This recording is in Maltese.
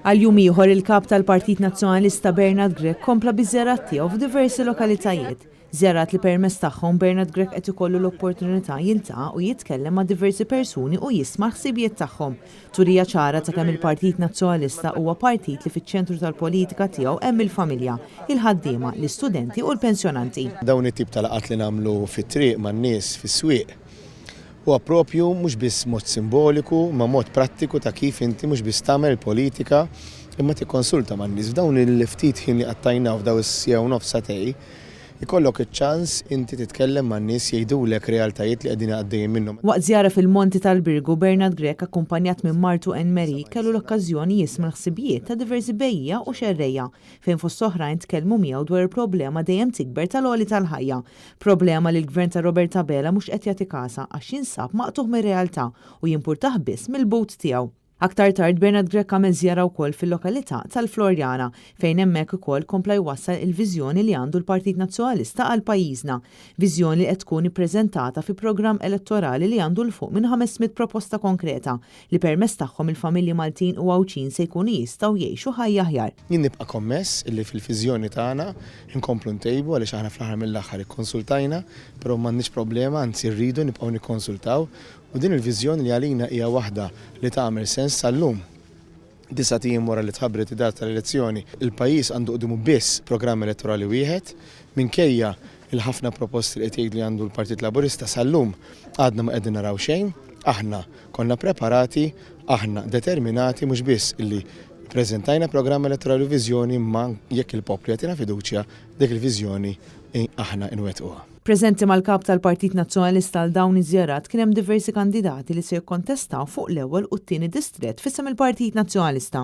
Għal jum ieħor il-kap tal-Partit Nazzjonalista Bernard Grech kompla biżjarat tiegħu f'diversi lokalitajiet. Żjarat li permezz tagħhom Bernard Grech qed ikollu l-opportunità jiltaqa' u jitkellem ma' diversi persuni u jisma' ħsibijiet tagħhom. Turija ċara ta' kemm il-Partit Nazzjonalista huwa partit li fiċ-ċentru tal-politika tiegħu hemm il-familja, il-ħaddiema, l-istudenti u l-pensjonanti. Dawn it-tip tal-laqgħat li nagħmlu fit-triq man-nies fis-swieq huwa proprju mhux biss mod simboliku, ma mod prattiku ta' kif inti mhux biss tagħmel politika imma tikkonsulta man-nies. F'dawn il-ftit ħin li qattajnaw f'daw is-sija u nofs satej, ikollok iċ-ċans inti titkellem man-nies jgħidulek realtajiet li qegħdin għaddejjin minnhom. Waqt żjara fil-Monti tal-Birgu, Bernard Grech akkumpanjat minn Martu Enmeri kellu l-okkażjoni jisma' l-ħsibijiet ta' diversi bejja u xerrejja fejn fost oħrajn tkellmu miegħu dwar il-problema dejjem tikber tal-għoli tal-ħajja. Problema li l-gvern ta' Robert Tabela mhux qed jagħti kasa għax jinsab maqtuħ mir-realtà u jimpurtah biss mill-but tiegħu. Aktar tard Bernard Grech għamel żjara wkoll fil-lokalità tal-Florjana fejn hemmhekk ukoll kompla jwassal il-viżjoni li għandu l-Partit Nazzjonalista għal pajjiżna, viżjoni li qed tkun ippreżentata fi programm elettorali li għandu l fuq minn 500 proposta konkreta li permezz tagħhom il-familji Maltin u Għawċin se jkunu jistgħu jgħixu ħajja aħjar. Jien nibqa' kommess illi fil-viżjoni tagħna inkomplu ntejbu għaliex aħna fl-aħħar mill-aħħar ikkonsultajna, però m'għandniex problema, anzi rridu nibqgħu nikkonsultaw. U din il-viżjoni li għalina hija waħda li tagħmel sens sal-lum. 9 tiem wara li tħabbret id-data tal-elezzjoni, il-pajjiż għandu qudiem biss programm elettorali wieħed minkejja il-ħafna proposti li qed jgħid li għandu l-Partit Laburista sal-lum għadna ma qegħdin naraw xejn, aħna konna preparati, aħna determinati mhux biss illi ppreżentajna programm elettorali u viżjoni ma jekk il-poplu jagħtina fiduċja dik il-viżjoni aħna nwettquha. Preżenti mal-kap tal-Partit Nazzjonalista għal dawn iż-żjarat kien hemm diversi kandidati li se jikkontestaw fuq l-ewwel u t-tieni distrett f'isem il-Partit Nazzjonalista.